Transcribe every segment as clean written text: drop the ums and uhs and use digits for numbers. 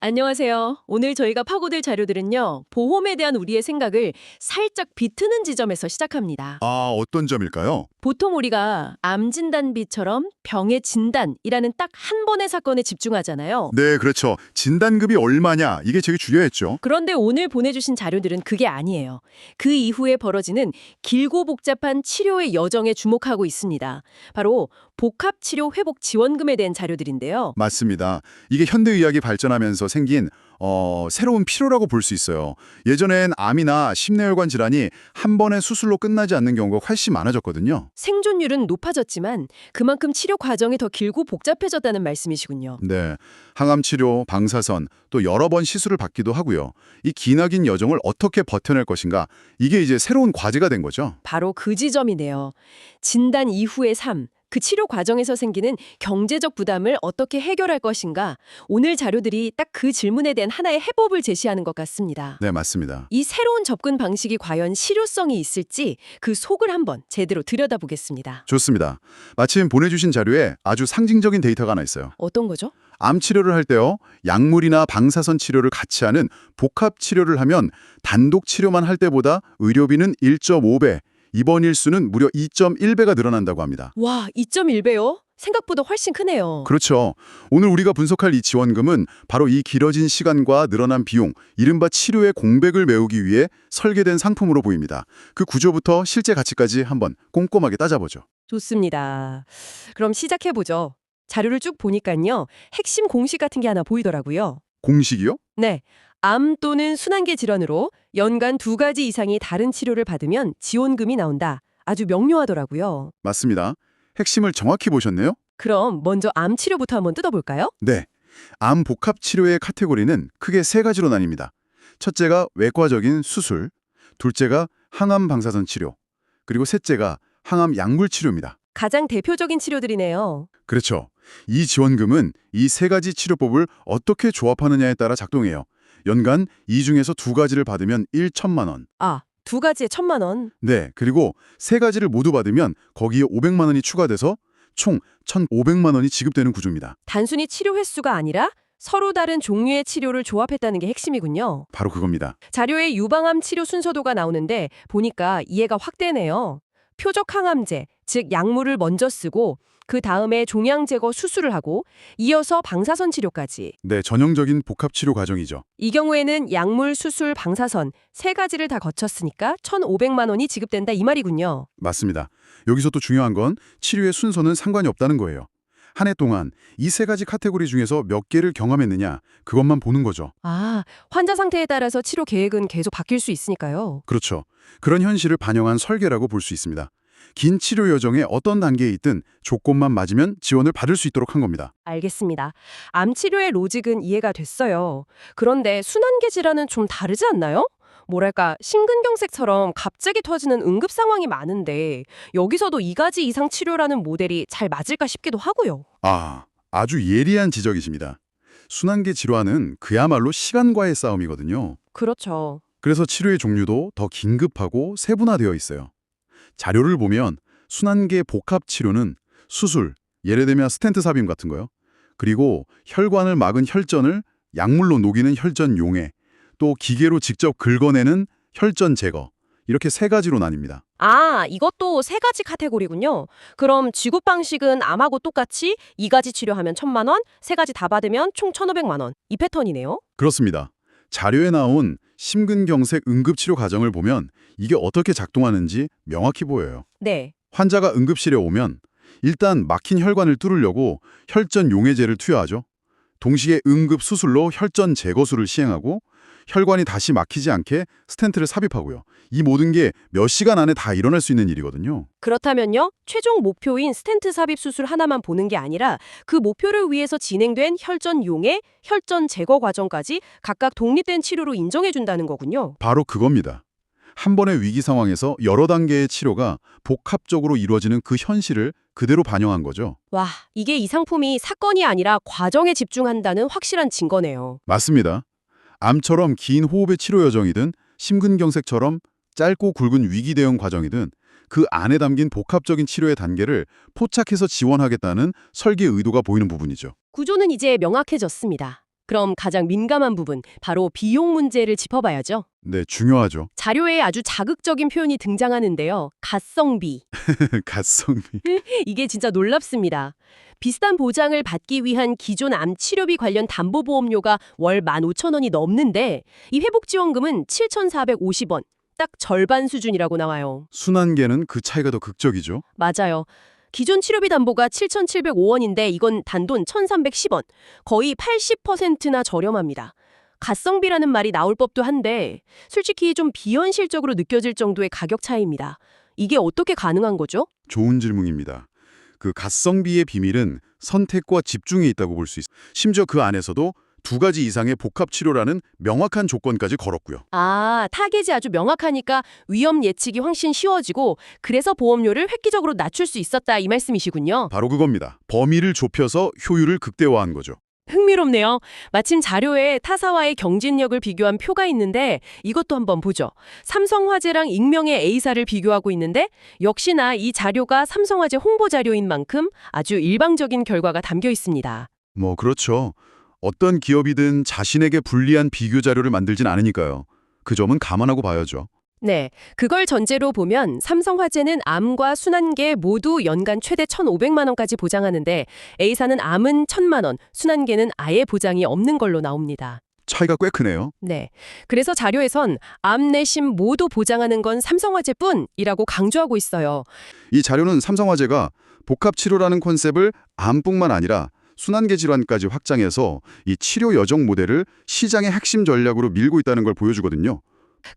안녕하세요. 오늘 저희가 파고들 자료들은요, 보험에 대한 우리의 생각을 살짝 비트는 지점에서 시작합니다. 아, 어떤 점일까요? 보통 우리가 암 진단비처럼 병의 진단이라는 딱 한 번의 사건에 집중하잖아요. 네, 그렇죠. 진단급이 얼마냐, 이게 되게 중요했죠. 그런데 오늘 보내주신 자료들은 그게 아니에요. 그 이후에 벌어지는 길고 복잡한 치료의 여정에 주목하고 있습니다. 바로 복합치료 회복 지원금에 대한 자료들인데요. 맞습니다. 이게 현대의학이 발전하면서 생긴 새로운 필요라고 볼 수 있어요. 예전엔 암이나 심내혈관 질환이 한 번의 수술로 끝나지 않는 경우가 훨씬 많아졌거든요. 생존율은 높아졌지만 그만큼 치료 과정이 더 길고 복잡해졌다는 말씀이시군요. 네, 항암 치료, 방사선, 또 여러 번 시술을 받기도 하고요. 이 기나긴 여정을 어떻게 버텨낼 것인가, 이게 이제 새로운 과제가 된 거죠. 바로 그 지점이네요. 진단 이후의 삶, 그 치료 과정에서 생기는 경제적 부담을 어떻게 해결할 것인가. 오늘 자료들이 딱 그 질문에 대한 하나의 해법을 제시하는 것 같습니다. 네, 맞습니다. 이 새로운 접근 방식이 과연 실효성이 있을지 그 속을 한번 제대로 들여다보겠습니다. 좋습니다. 마침 보내주신 자료에 아주 상징적인 데이터가 하나 있어요. 어떤 거죠? 암 치료를 할 때요, 약물이나 방사선 치료를 같이 하는 복합 치료를 하면 단독 치료만 할 때보다 의료비는 1.5배, 입원 일수는 무려 2.1배가 늘어난다고 합니다. 와, 2.1배요? 생각보다 훨씬 크네요. 그렇죠. 오늘 우리가 분석할 이 지원금은 바로 이 길어진 시간과 늘어난 비용, 이른바 치료의 공백을 메우기 위해 설계된 상품으로 보입니다. 그 구조부터 실제 가치까지 한번 꼼꼼하게 따져보죠. 좋습니다. 그럼 시작해보죠. 자료를 쭉 보니까요. 핵심 공식 같은 게 하나 보이더라고요. 공식이요? 네. 암 또는 순환계 질환으로 연간 2가지 이상의 다른 치료를 받으면 지원금이 나온다. 아주 명료하더라고요. 맞습니다. 핵심을 정확히 보셨네요? 그럼 먼저 암 치료부터 한번 뜯어볼까요? 네. 암 복합 치료의 카테고리는 크게 세 가지로 나뉩니다. 첫째가 외과적인 수술, 둘째가 항암 방사선 치료, 그리고 셋째가 항암 약물 치료입니다. 가장 대표적인 치료들이네요. 그렇죠. 이 지원금은 이 세 가지 치료법을 어떻게 조합하느냐에 따라 작동해요. 연간 이 중에서 두 가지를 받으면 1천만 원. 아, 2가지에 1,000만 원. 네, 그리고 세 가지를 모두 받으면 거기에 500만 원이 추가돼서 총 1,500만 원이 지급되는 구조입니다. 단순히 치료 횟수가 아니라 서로 다른 종류의 치료를 조합했다는 게 핵심이군요. 바로 그겁니다. 자료에 유방암 치료 순서도가 나오는데 보니까 이해가 확 되네요. 표적 항암제, 즉 약물을 먼저 쓰고 그 다음에 종양 제거 수술을 하고 이어서 방사선 치료까지. 네, 전형적인 복합 치료 과정이죠. 이 경우에는 약물, 수술, 방사선 세 가지를 다 거쳤으니까 1,500만 원이 지급된다 이 말이군요. 맞습니다. 여기서 또 중요한 건 치료의 순서는 상관이 없다는 거예요. 한 해 동안 이 세 가지 카테고리 중에서 몇 개를 경험했느냐, 그것만 보는 거죠. 아, 환자 상태에 따라서 치료 계획은 계속 바뀔 수 있으니까요. 그렇죠. 그런 현실을 반영한 설계라고 볼 수 있습니다. 긴 치료 여정의 어떤 단계에 있든 조건만 맞으면 지원을 받을 수 있도록 한 겁니다. 알겠습니다. 암 치료의 로직은 이해가 됐어요. 그런데 순환계 질환은 좀 다르지 않나요? 뭐랄까, 심근경색처럼 갑자기 터지는 응급 상황이 많은데 여기서도 2가지 이상 치료라는 모델이 잘 맞을까 싶기도 하고요. 아주 예리한 지적이십니다. 순환계 질환은 그야말로 시간과의 싸움이거든요. 그렇죠. 그래서 치료의 종류도 더 긴급하고 세분화되어 있어요. 자료를 보면 순환계 복합 치료는 수술, 예를 들면 스텐트 삽입 같은 거요. 그리고 혈관을 막은 혈전을 약물로 녹이는 혈전 용해, 또 기계로 직접 긁어내는 혈전 제거, 이렇게 세 가지로 나뉩니다. 아, 이것도 3가지 카테고리군요. 그럼 지급 방식은 암하고 똑같이 2가지 치료하면 1,000만 원, 3가지 다 받으면 총 1,500만 원. 이 패턴이네요. 그렇습니다. 자료에 나온 심근경색 응급치료 과정을 보면 이게 어떻게 작동하는지 명확히 보여요. 네. 환자가 응급실에 오면 일단 막힌 혈관을 뚫으려고 혈전 용해제를 투여하죠. 동시에 응급 수술로 혈전 제거술을 시행하고 혈관이 다시 막히지 않게 스텐트를 삽입하고요. 이 모든 게 몇 시간 안에 다 일어날 수 있는 일이거든요. 그렇다면요, 최종 목표인 스텐트 삽입 수술 하나만 보는 게 아니라 그 목표를 위해서 진행된 혈전 용해, 혈전 제거 과정까지 각각 독립된 치료로 인정해준다는 거군요. 바로 그겁니다. 한 번의 위기 상황에서 여러 단계의 치료가 복합적으로 이루어지는 그 현실을 그대로 반영한 거죠. 와, 이게 이 상품이 사건이 아니라 과정에 집중한다는 확실한 증거네요. 맞습니다. 암처럼 긴 호흡의 치료 여정이든 심근경색처럼 짧고 굵은 위기 대응 과정이든 그 안에 담긴 복합적인 치료의 단계를 포착해서 지원하겠다는 설계 의도가 보이는 부분이죠. 구조는 이제 명확해졌습니다. 그럼 가장 민감한 부분, 바로 비용 문제를 짚어봐야죠. 네, 중요하죠. 자료에 아주 자극적인 표현이 등장하는데요. 가성비. 가성비. 이게 진짜 놀랍습니다. 비슷한 보장을 받기 위한 기존 암 치료비 관련 담보보험료가 월 15,000원이 넘는데 이 회복지원금은 7,450원. 딱 절반 수준이라고 나와요. 순환계는 그 차이가 더 극적이죠. 맞아요. 기존 치료비 담보가 7,705원인데 이건 단돈 1,310원. 거의 80%나 저렴합니다. 가성비라는 말이 나올 법도 한데 솔직히 좀 비현실적으로 느껴질 정도의 가격 차이입니다. 이게 어떻게 가능한 거죠? 좋은 질문입니다. 그 가성비의 비밀은 선택과 집중에 있다고 볼 수 있어요. 심지어 그 안에서도 2가지 이상의 복합치료라는 명확한 조건까지 걸었고요. 아, 타겟이 아주 명확하니까 위험 예측이 훨씬 쉬워지고 그래서 보험료를 획기적으로 낮출 수 있었다 이 말씀이시군요. 바로 그겁니다. 범위를 좁혀서 효율을 극대화한 거죠. 흥미롭네요. 마침 자료에 타사와의 경쟁력을 비교한 표가 있는데 이것도 한번 보죠. 삼성화재랑 익명의 A사를 비교하고 있는데 역시나 이 자료가 삼성화재 홍보 자료인 만큼 아주 일방적인 결과가 담겨 있습니다. 뭐 그렇죠. 어떤 기업이든 자신에게 불리한 비교 자료를 만들진 않으니까요. 그 점은 감안하고 봐야죠. 네, 그걸 전제로 보면 삼성화재는 암과 순환계 모두 연간 최대 1,500만 원까지 보장하는데 A사는 암은 1,000만 원, 순환계는 아예 보장이 없는 걸로 나옵니다. 차이가 꽤 크네요. 네, 그래서 자료에선 암 내심 모두 보장하는 건 삼성화재뿐이라고 강조하고 있어요. 이 자료는 삼성화재가 복합치료라는 컨셉을 암뿐만 아니라 순환계 질환까지 확장해서 이 치료 여정 모델을 시장의 핵심 전략으로 밀고 있다는 걸 보여주거든요.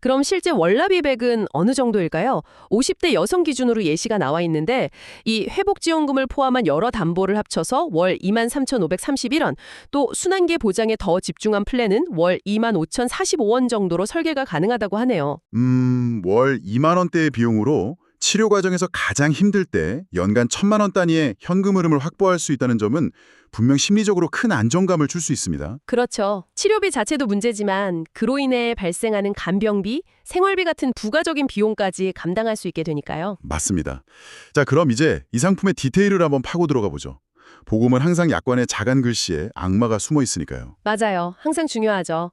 그럼 실제 월납이백은 어느 정도일까요? 50대 여성 기준으로 예시가 나와 있는데 이 회복지원금을 포함한 여러 담보를 합쳐서 월 23,531원, 또 순환계 보장에 더 집중한 플랜은 월 25,045원 정도로 설계가 가능하다고 하네요. 월 2만 원대의 비용으로 치료 과정에서 가장 힘들 때 연간 1,000만 원 단위의 현금 흐름을 확보할 수 있다는 점은 분명 심리적으로 큰 안정감을 줄 수 있습니다. 그렇죠. 치료비 자체도 문제지만 그로 인해 발생하는 간병비, 생활비 같은 부가적인 비용까지 감당할 수 있게 되니까요. 맞습니다. 자, 그럼 이제 이 상품의 디테일을 한번 파고 들어가 보죠. 복음은 항상 약관의 작은 글씨에 악마가 숨어 있으니까요. 맞아요. 항상 중요하죠.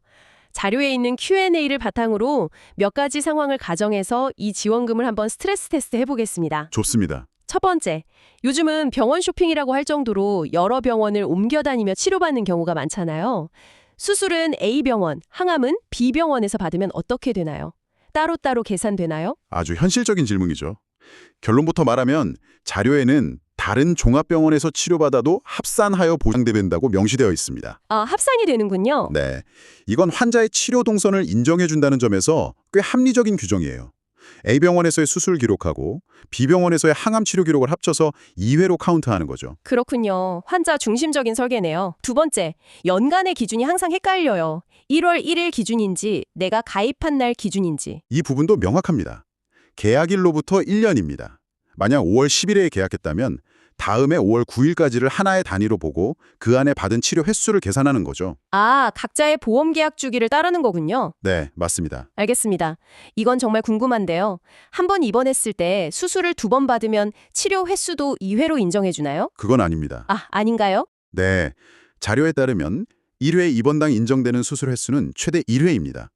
자료에 있는 Q&A를 바탕으로 몇 가지 상황을 가정해서 이 지원금을 한번 스트레스 테스트 해보겠습니다. 좋습니다. 첫 번째, 요즘은 병원 쇼핑이라고 할 정도로 여러 병원을 옮겨 다니며 치료받는 경우가 많잖아요. 수술은 A병원, 항암은 B병원에서 받으면 어떻게 되나요? 따로따로 계산되나요? 아주 현실적인 질문이죠. 결론부터 말하면 자료에는 다른 종합병원에서 치료받아도 합산하여 보장된다고 명시되어 있습니다. 아, 합산이 되는군요. 네, 이건 환자의 치료 동선을 인정해준다는 점에서 꽤 합리적인 규정이에요. A병원에서의 수술 기록하고 B병원에서의 항암 치료 기록을 합쳐서 2회로 카운트하는 거죠. 그렇군요. 환자 중심적인 설계네요. 두 번째, 연간의 기준이 항상 헷갈려요. 1월 1일 기준인지 내가 가입한 날 기준인지. 이 부분도 명확합니다. 계약일로부터 1년입니다. 만약 5월 10일에 계약했다면 다음해 5월 9일까지를 하나의 단위로 보고 그 안에 받은 치료 횟수를 계산하는 거죠. 아, 각자의 보험 계약 주기를 따르는 거군요. 네, 맞습니다. 알겠습니다. 이건 정말 궁금한데요. 한 번 입원했을 때 수술을 2번 받으면 치료 횟수도 2회로 인정해 주나요? 그건 아닙니다. 아, 아닌가요? 네, 자료에 따르면 1회 입원당 인정되는 수술 횟수는 최대 1회입니다.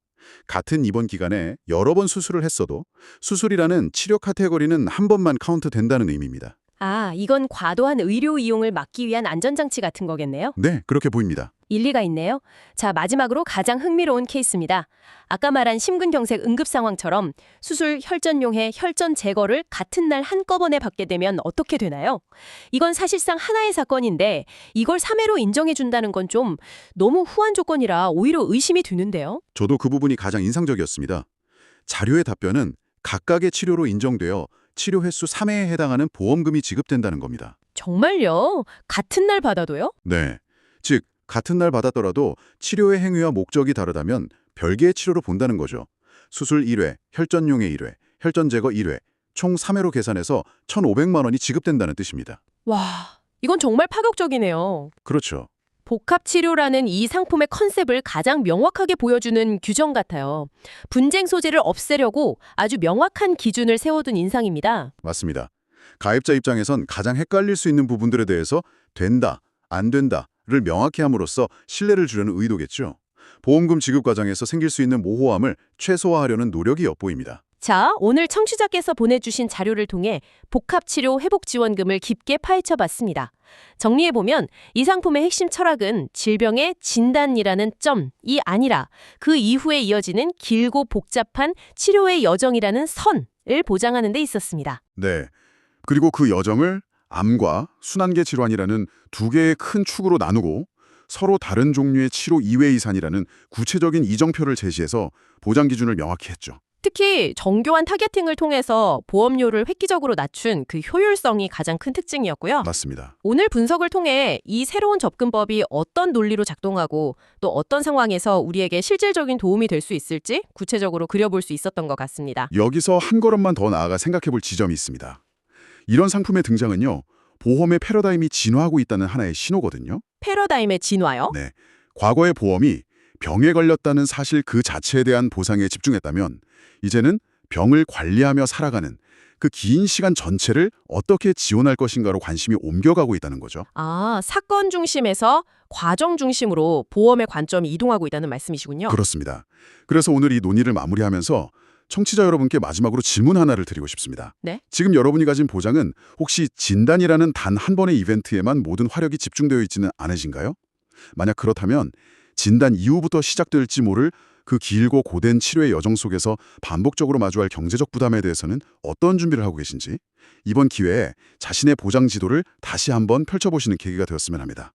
같은 입원 기간에 여러 번 수술을 했어도 수술이라는 치료 카테고리는 한 번만 카운트 된다는 의미입니다. 아, 이건 과도한 의료 이용을 막기 위한 안전장치 같은 거겠네요? 네, 그렇게 보입니다. 일리가 있네요. 자, 마지막으로 가장 흥미로운 케이스입니다. 아까 말한 심근경색 응급 상황처럼 수술 혈전용해 혈전 제거를 같은 날 한꺼번에 받게 되면 어떻게 되나요? 이건 사실상 하나의 사건인데 이걸 3회로 인정해 준다는 건 좀 너무 후한 조건이라 오히려 의심이 드는데요. 저도 그 부분이 가장 인상적이었습니다. 자료의 답변은 각각의 치료로 인정되어 치료 횟수 3회에 해당하는 보험금이 지급된다는 겁니다. 정말요? 같은 날 받아도요? 네, 즉 같은 날 받았더라도 치료의 행위와 목적이 다르다면 별개의 치료로 본다는 거죠. 수술 1회, 혈전용해 1회, 혈전 제거 1회, 총 3회로 계산해서 1,500만 원이 지급된다는 뜻입니다. 와, 이건 정말 파격적이네요. 그렇죠. 복합치료라는 이 상품의 컨셉을 가장 명확하게 보여주는 규정 같아요. 분쟁 소지를 없애려고 아주 명확한 기준을 세워둔 인상입니다. 맞습니다. 가입자 입장에선 가장 헷갈릴 수 있는 부분들에 대해서 된다, 안 된다, 명확히 함으로써 신뢰를 주려는 의도겠죠. 보험금 지급 과정에서 생길 수 있는 모호함을 최소화하려는 노력이 엿보입니다. 자, 오늘 청취자께서 보내주신 자료를 통해 복합치료 회복지원금을 깊게 파헤쳐봤습니다. 정리해보면 이 상품의 핵심 철학은 질병의 진단이라는 점이 아니라 그 이후에 이어지는 길고 복잡한 치료의 여정이라는 선을 보장하는 데 있었습니다. 네. 그리고 그 여정을 암과 순환계 질환이라는 두 개의 큰 축으로 나누고 서로 다른 종류의 치료 이외 이산이라는 구체적인 이정표를 제시해서 보장 기준을 명확히 했죠. 특히 정교한 타겟팅을 통해서 보험료를 획기적으로 낮춘 그 효율성이 가장 큰 특징이었고요. 맞습니다. 오늘 분석을 통해 이 새로운 접근법이 어떤 논리로 작동하고 또 어떤 상황에서 우리에게 실질적인 도움이 될 수 있을지 구체적으로 그려볼 수 있었던 것 같습니다. 여기서 한 걸음만 더 나아가 생각해 볼 지점이 있습니다. 이런 상품의 등장은요, 보험의 패러다임이 진화하고 있다는 하나의 신호거든요. 패러다임의 진화요? 네. 과거의 보험이 병에 걸렸다는 사실 그 자체에 대한 보상에 집중했다면 이제는 병을 관리하며 살아가는 그 긴 시간 전체를 어떻게 지원할 것인가로 관심이 옮겨가고 있다는 거죠. 아, 사건 중심에서 과정 중심으로 보험의 관점이 이동하고 있다는 말씀이시군요. 그렇습니다. 그래서 오늘 이 논의를 마무리하면서 청취자 여러분께 마지막으로 질문 하나를 드리고 싶습니다. 네? 지금 여러분이 가진 보장은 혹시 진단이라는 단 한 번의 이벤트에만 모든 화력이 집중되어 있지는 않으신가요? 만약 그렇다면 진단 이후부터 시작될지 모를 그 길고 고된 치료의 여정 속에서 반복적으로 마주할 경제적 부담에 대해서는 어떤 준비를 하고 계신지 이번 기회에 자신의 보장 지도를 다시 한번 펼쳐보시는 계기가 되었으면 합니다.